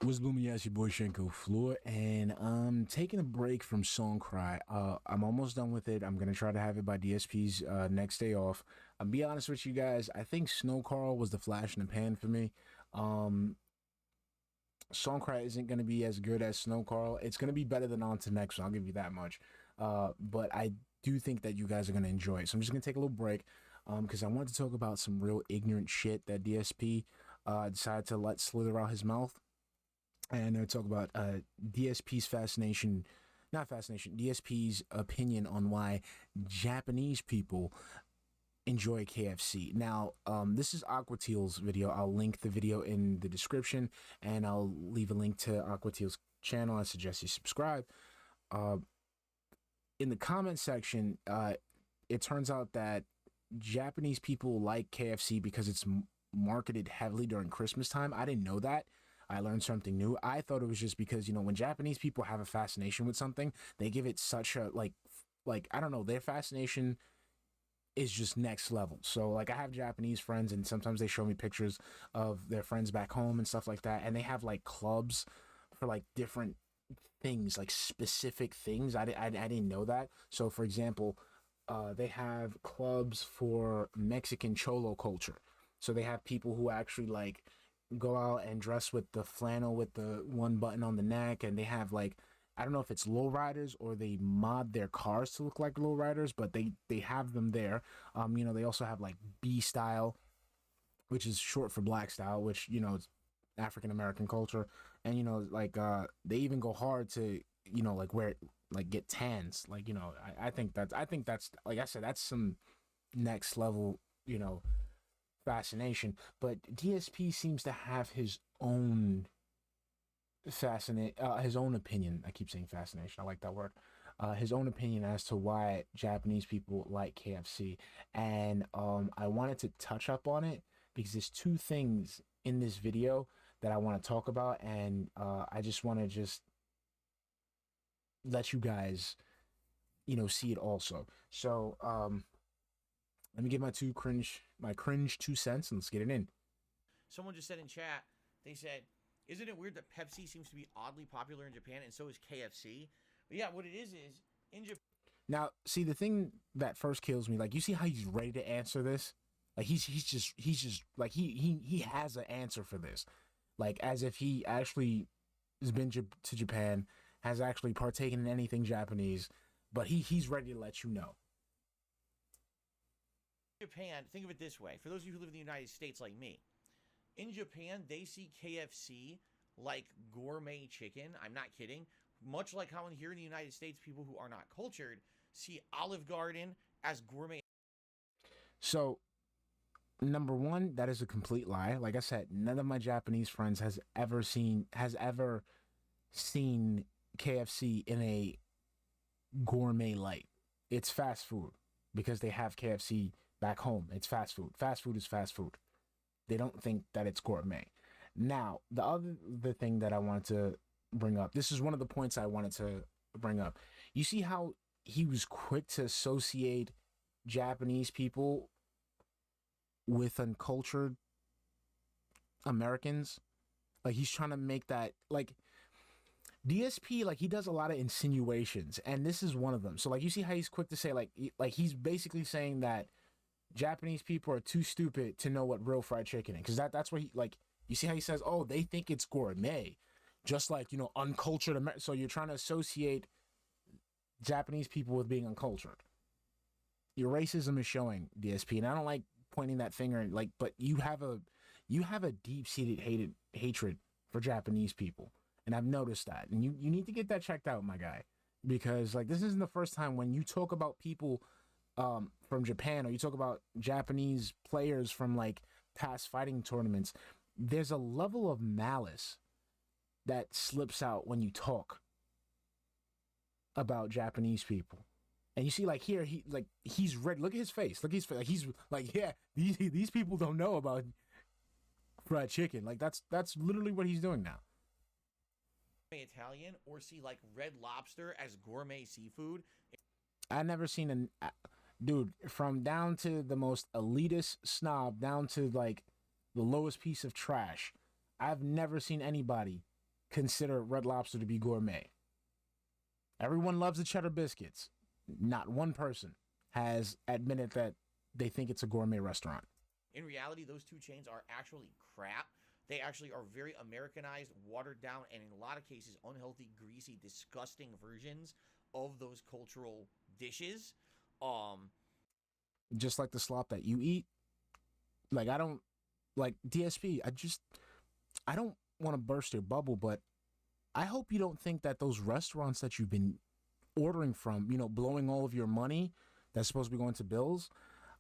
What's booming? Yes, your boy Shenko Floor, and I'm taking a break from Song Cry. I'm almost done with it. I'm gonna try to have it by DSP's next day off. I'll be honest with you guys. I think Snow Carl was the flash in the pan for me. Um, Song Cry isn't gonna be as good as Snow Carl. It's gonna be better than On to Next. So I'll give you that much. But I do think that you guys are gonna enjoy it. So I'm just gonna take a little break because I want to talk about some real ignorant shit that DSP decided to let slither out his mouth, and talk about DSP's fascination, not fascination, DSP's opinion on why Japanese people enjoy KFC. Now, this is Aqua Teal's video. I'll link the video in the description, and I'll leave a link to Aqua Teal's channel. I suggest you subscribe. In the comment section, it turns out that Japanese people like KFC because it's marketed heavily during Christmas time. I didn't know that. I learned something new. I thought it was just because, you know, when Japanese people have a fascination with something, they give it such a like I don't know, their fascination is just next level. So like I have Japanese friends, and sometimes they show me pictures of their friends back home and stuff like that, and they have like clubs for like different things, like specific things. I didn't know that. So for example, they have clubs for Mexican cholo culture. So they have people who actually like go out and dress with the flannel with the one button on the neck, and they have like, I don't know if it's lowriders or they mod their cars to look like lowriders, but they have them there. You know, they also have like B style, which is short for black style, which, you know, it's African American culture. And you know, like they even go hard to, you know, like wear, like get tans, like, you know, I think that's like I said, that's some next level, you know, fascination. But DSP seems to have his own his own opinion. I keep saying fascination, I like that word. His own opinion as to why Japanese people like KFC. And I wanted to touch up on it because there's two things in this video that I want to talk about, and I just want to just let you guys, you know, see it also. So let me give my cringe 2 cents, and let's get it in. Someone just said in chat, they said, isn't it weird that Pepsi seems to be oddly popular in Japan and so is KFC? But yeah, what it is in Japan. Now, see, the thing that first kills me, like, you see how he's ready to answer this? Like he's just like he has an answer for this. Like as if he actually has been to Japan, has actually partaken in anything Japanese, but he's ready to let you know. Japan, think of it this way. For those of you who live in the United States like me, in Japan, they see KFC like gourmet chicken. I'm not kidding. Much like how here in the United States, people who are not cultured see Olive Garden as gourmet. So, number one, that is a complete lie. Like I said, none of my Japanese friends has ever seen KFC in a gourmet light. It's fast food because they have KFC back home. It's fast food. Fast food is fast food. They don't think that it's gourmet. Now, the thing that I wanted to bring up, this is one of the points I wanted to bring up. You see how he was quick to associate Japanese people with uncultured Americans? Like he's trying to make that, like, DSP, like he does a lot of insinuations, and this is one of them. So like you see how he's quick to say like he's basically saying that Japanese people are too stupid to know what real fried chicken is, because that's what he, like, you see how he says, oh, they think it's gourmet, just like, you know, uncultured America. So you're trying to associate Japanese people with being uncultured. Your racism is showing, DSP, and I don't like pointing that finger, like, but you have a deep-seated hatred for Japanese people, and I've noticed that, and you need to get that checked out, my guy, because like this isn't the first time when you talk about people from Japan, or you talk about Japanese players from like past fighting tournaments, there's a level of malice that slips out when you talk about Japanese people. And you see, like here, he's ready. Look at his face. Look at his face. Like he's like, yeah, these people don't know about fried chicken. Like that's literally what he's doing now. Italian, or see like Red Lobster as gourmet seafood. I never seen dude, from down to the most elitist snob down to like the lowest piece of trash. I've never seen anybody consider Red Lobster to be gourmet. Everyone loves the cheddar biscuits. Not one person has admitted that they think it's a gourmet restaurant. In reality, those two chains are actually crap. They actually are very Americanized, watered down, and in a lot of cases, unhealthy, greasy, disgusting versions of those cultural dishes. Just like the slop that you eat. Like, I don't, like DSP, I don't want to burst your bubble, but I hope you don't think that those restaurants that you've been ordering from, you know, blowing all of your money that's supposed to be going to bills,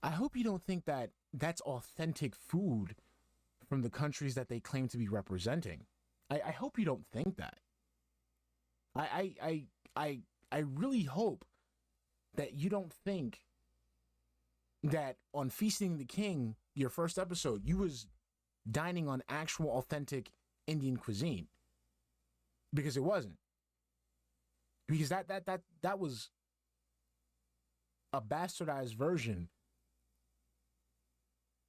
I hope you don't think that that's authentic food from the countries that they claim to be representing. I hope you don't think that. I really hope that you don't think that on Feasting the King, your first episode, you was dining on actual authentic Indian cuisine. Because it wasn't. Because that was a bastardized version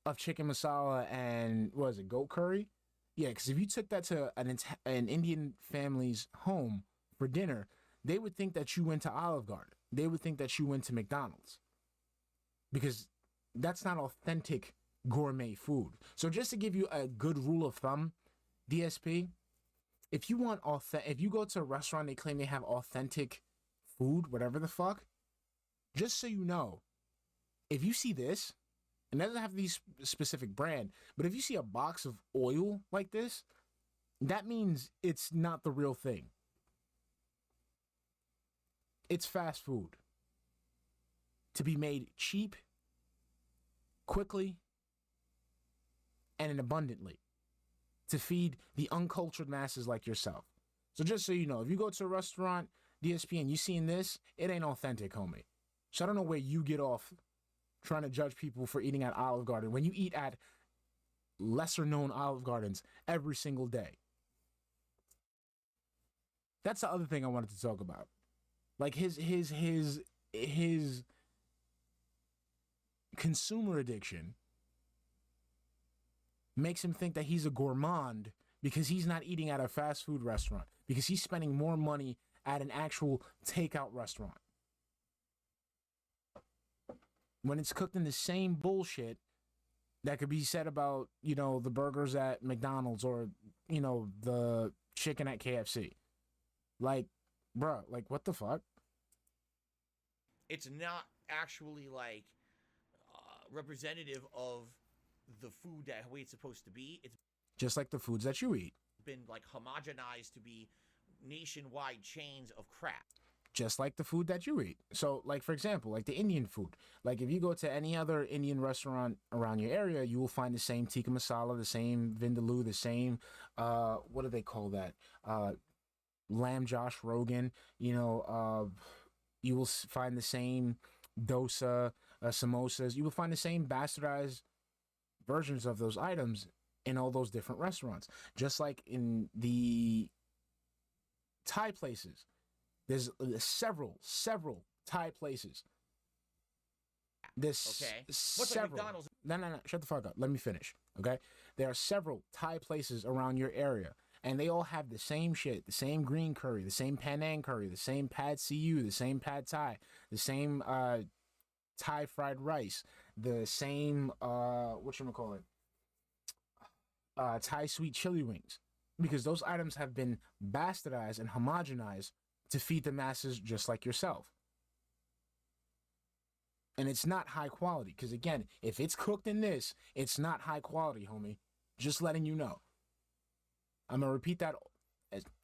of chicken masala and what was it, goat curry? Yeah, because if you took that to an Indian family's home for dinner, they would think that you went to Olive Garden. They would think that you went to McDonald's. Because that's not authentic gourmet food. So just to give you a good rule of thumb, DSP, if you go to a restaurant, they claim they have authentic food, whatever the fuck, just so you know, if you see this, and it doesn't have these specific brand, but if you see a box of oil like this, that means it's not the real thing. It's fast food to be made cheap, quickly, and abundantly to feed the uncultured masses like yourself. So just so you know, if you go to a restaurant, DSP, and you seen this, it ain't authentic, homie. So I don't know where you get off trying to judge people for eating at Olive Garden when you eat at lesser known Olive Gardens every single day. That's the other thing I wanted to talk about. Like his consumer addiction makes him think that he's a gourmand because he's not eating at a fast food restaurant, because he's spending more money at an actual takeout restaurant. When it's cooked in the same bullshit that could be said about, you know, the burgers at McDonald's or, you know, the chicken at KFC. Like, bruh, like, what the fuck? It's not actually, like, representative of the food that way it's supposed to be. It's just like the foods that you eat. Been, like, homogenized to be nationwide chains of crap. Just like the food that you eat. So, like, for example, like the Indian food. Like, if you go to any other Indian restaurant around your area, you will find the same tikka masala, the same vindaloo, the same, what do they call that? Lamb Josh Rogan. You know, you will find the same dosa, samosas. You will find the same bastardized versions of those items in all those different restaurants. Just like in the Thai places. There's several Thai places. There's okay. What's several. like McDonald's? No. Shut the fuck up. Let me finish. Okay. There are several Thai places around your area, and they all have the same shit: the same green curry, the same Penang curry, the same pad see the same pad Thai, the same Thai fried rice, the same whatchamacallit, Thai sweet chili wings, because those items have been bastardized and homogenized to feed the masses just like yourself. And it's not high quality, because again, if it's cooked in this, it's not high quality, homie. Just letting you know. I'm gonna repeat that.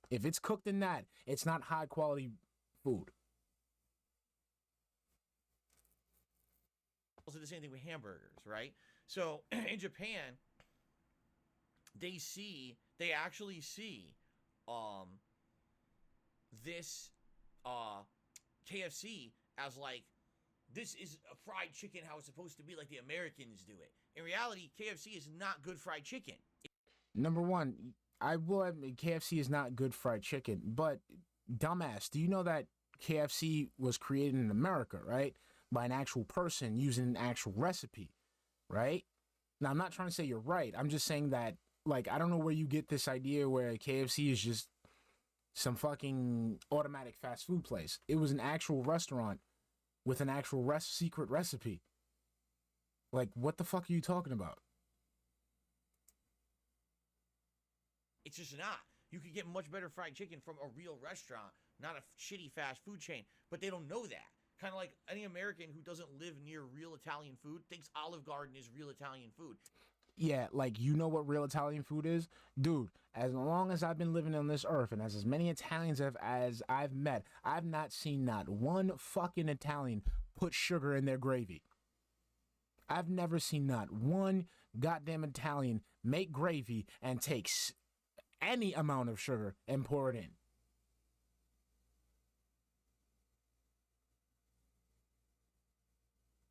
If it's cooked in that, it's not high quality food. Also the same thing with hamburgers, right? So in Japan, they actually see this KFC as like, this is a fried chicken how it's supposed to be, like the Americans do it. In reality, KFC is not good fried chicken. Number one, I will admit KFC is not good fried chicken, but dumbass, do you know that KFC was created in America, right? By an actual person using an actual recipe, right? Now, I'm not trying to say you're right. I'm just saying that, like, I don't know where you get this idea where KFC is just some fucking automatic fast food place. It was an actual restaurant with an actual secret recipe. Like, what the fuck are you talking about? It's just not. You could get much better fried chicken from a real restaurant, not a shitty fast food chain. But they don't know that. Kind of like any American who doesn't live near real Italian food thinks Olive Garden is real Italian food. Yeah, like, you know what real Italian food is? Dude, as long as I've been living on this earth and as many Italians as I've met, I've not seen not one fucking Italian put sugar in their gravy. I've never seen not one goddamn Italian make gravy and take any amount of sugar and pour it in.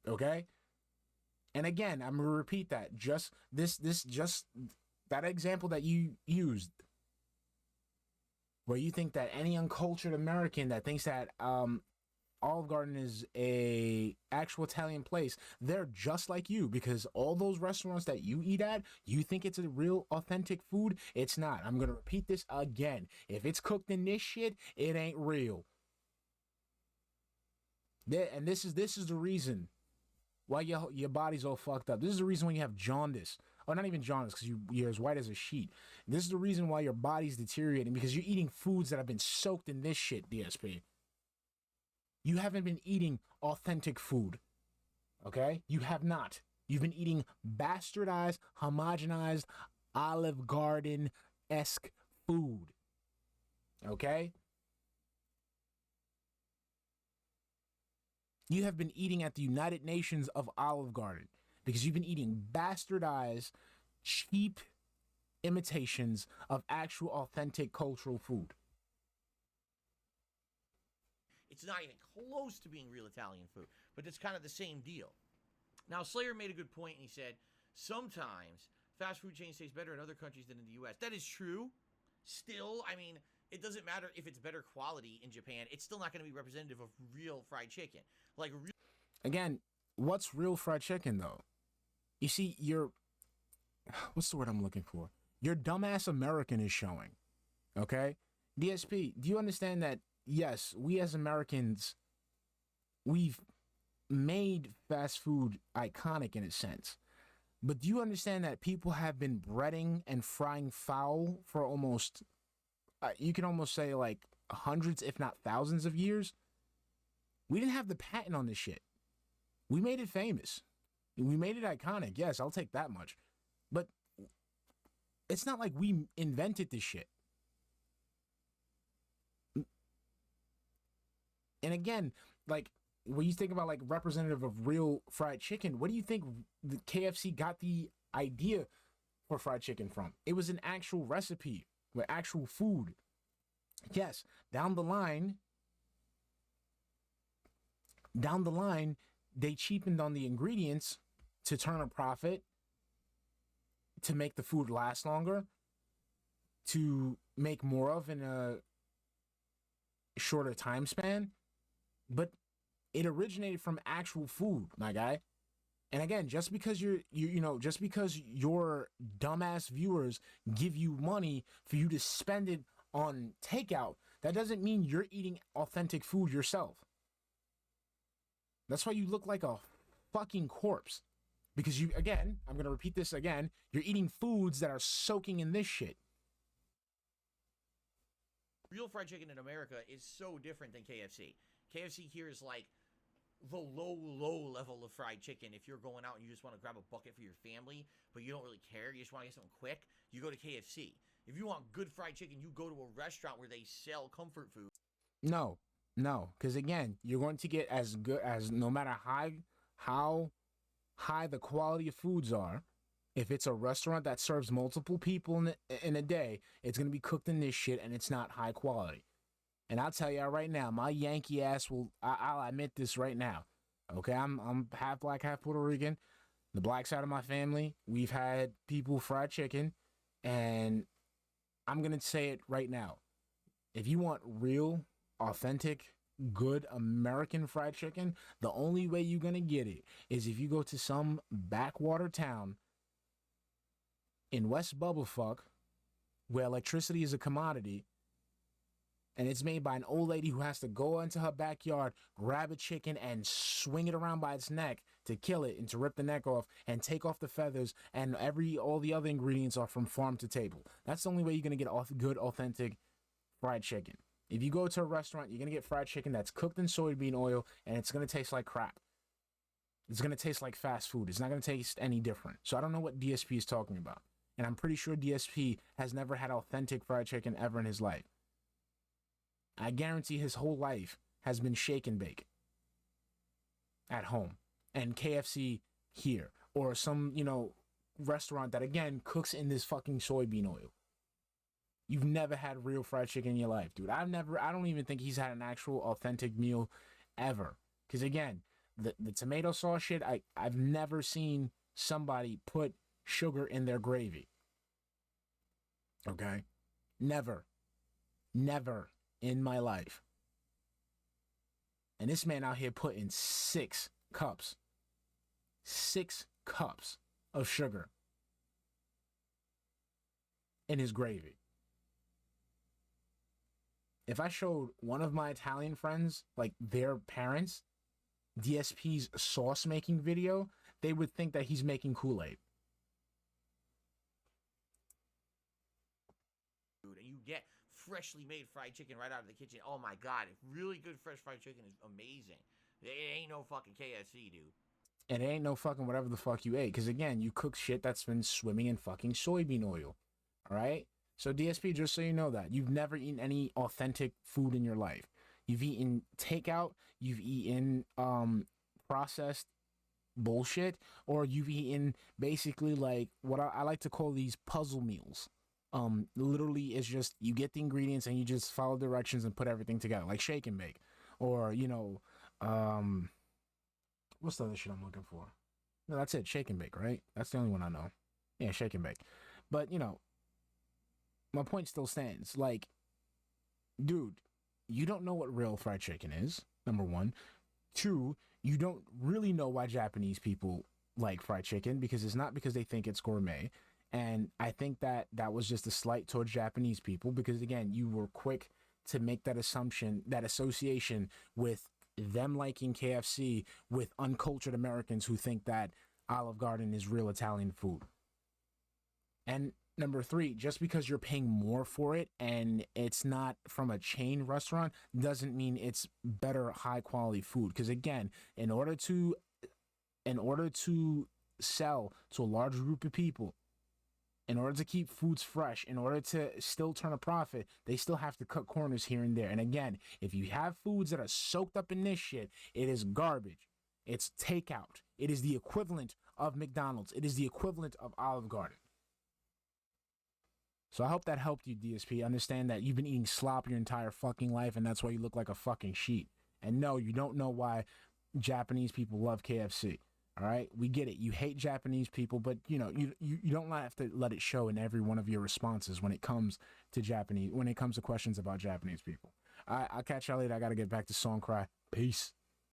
Okay? And again, I'm gonna repeat that. Just that example that you used, where you think that any uncultured American that thinks that Olive Garden is a actual Italian place, they're just like you, because all those restaurants that you eat at, you think it's a real authentic food. It's not. I'm gonna repeat this again. If it's cooked in this shit, it ain't real. And this is the reason why your body's all fucked up. This is the reason why you have jaundice. Or not even jaundice, because you're as white as a sheet. This is the reason why your body's deteriorating, because you're eating foods that have been soaked in this shit, DSP. You haven't been eating authentic food. Okay? You have not. You've been eating bastardized, homogenized, Olive Garden-esque food. Okay? You have been eating at the United Nations of Olive Garden because you've been eating bastardized, cheap imitations of actual authentic cultural food. It's not even close to being real Italian food, but it's kind of the same deal. Now, Slayer made a good point, and he said, sometimes fast food chains taste better in other countries than in the U.S. That is true. Still, I mean, it doesn't matter if it's better quality in Japan. It's still not going to be representative of real fried chicken. Like, again, what's real fried chicken, though? You see, what's the word I'm looking for? Your dumbass American is showing, okay? DSP, do you understand that, yes, we as Americans, we've made fast food iconic in a sense. But do you understand that people have been breading and frying fowl for almost, you can almost say like hundreds, if not thousands of years? We didn't have the patent on this shit. We made it famous. We made it iconic. Yes, I'll take that much. But it's not like we invented this shit. And again, like, when you think about like representative of real fried chicken, what do you think the KFC got the idea for fried chicken from? It was an actual recipe with actual food. Yes, down the line, they cheapened on the ingredients to turn a profit, to make the food last longer, to make more of in a shorter time span. But it originated from actual food, my guy. And again, just because just because your dumbass viewers give you money for you to spend it on takeout, that doesn't mean you're eating authentic food yourself. That's why you look like a fucking corpse. Because I'm going to repeat this again, you're eating foods that are soaking in this shit. Real fried chicken in America is so different than KFC. KFC here is like the low level of fried chicken. If you're going out and you just want to grab a bucket for your family, but you don't really care, you just want to get something quick, you go to KFC. If you want good fried chicken, you go to a restaurant where they sell comfort food. No, because again, you're going to get as good as, no matter how high the quality of foods are, if it's a restaurant that serves multiple people in a day, it's going to be cooked in this shit and it's not high quality. And I'll tell you right now, my Yankee ass I'll admit this right now. Okay, I'm half black, half Puerto Rican. The black side of my family, we've had people fried chicken, and I'm going to say it right now. If you want real, authentic, good American fried chicken, the only way you're going to get it is if you go to some backwater town in West Bubblefuck, where electricity is a commodity, And it's made by an old lady who has to go into her backyard, grab a chicken, and swing it around by its neck to kill it and to rip the neck off and take off the feathers. And all the other ingredients are from farm to table. That's the only way you're gonna get good, authentic fried chicken. If you go to a restaurant, you're gonna get fried chicken that's cooked in soybean oil, and it's gonna taste like crap. It's gonna taste like fast food. It's not gonna taste any different. So I don't know what DSP is talking about. And I'm pretty sure DSP has never had authentic fried chicken ever in his life. I guarantee his whole life has been shake and bake at home and KFC here or some, restaurant that again cooks in this fucking soybean oil. You've never had real fried chicken in your life, dude. I don't even think he's had an actual authentic meal ever. Because again, the tomato sauce shit, I've never seen somebody put sugar in their gravy. Okay? Never in my life. And this man out here putting 6 cups of sugar in his gravy. If I showed one of my Italian friends, like their parents, DSP's sauce making video, they would think that he's making Kool-Aid. Dude, and you get freshly made fried chicken right out of the kitchen. Oh my god, really good fresh fried chicken is amazing. It ain't no fucking KFC, dude. And it ain't no fucking whatever the fuck you ate. Because again, you cook shit that's been swimming in fucking soybean oil. All right? So DSP, just so you know that, you've never eaten any authentic food in your life. You've eaten takeout, you've eaten processed bullshit, or you've eaten basically like what I like to call these puzzle meals. Literally it's just you get the ingredients and you just follow directions and put everything together, like shake and bake. Or, what's the other shit I'm looking for? No, that's it, shake and bake, right? That's the only one I know. Yeah, shake and bake. But, my point still stands. Like, dude, you don't know what real fried chicken is, number one. 2, you don't really know why Japanese people like fried chicken, because it's not because they think it's gourmet. And I think that was just a slight towards Japanese people, because again, you were quick to make that assumption, that association with them liking KFC with uncultured Americans who think that Olive Garden is real Italian food. And number 3, just because you're paying more for it and it's not from a chain restaurant doesn't mean it's better high quality food. Because again, in order to sell to a large group of people, in order to keep foods fresh, in order to still turn a profit, they still have to cut corners here and there. And again, if you have foods that are soaked up in this shit, it is garbage. It's takeout. It is the equivalent of McDonald's. It is the equivalent of Olive Garden. So I hope that helped you, DSP. Understand that you've been eating slop your entire fucking life, and that's why you look like a fucking sheep. And no, you don't know why Japanese people love KFC. All right, we get it. You hate Japanese people, but you don't have to let it show in every one of your responses when it comes to questions about Japanese people. I'll catch y'all later. I got to get back to Song Cry. Peace.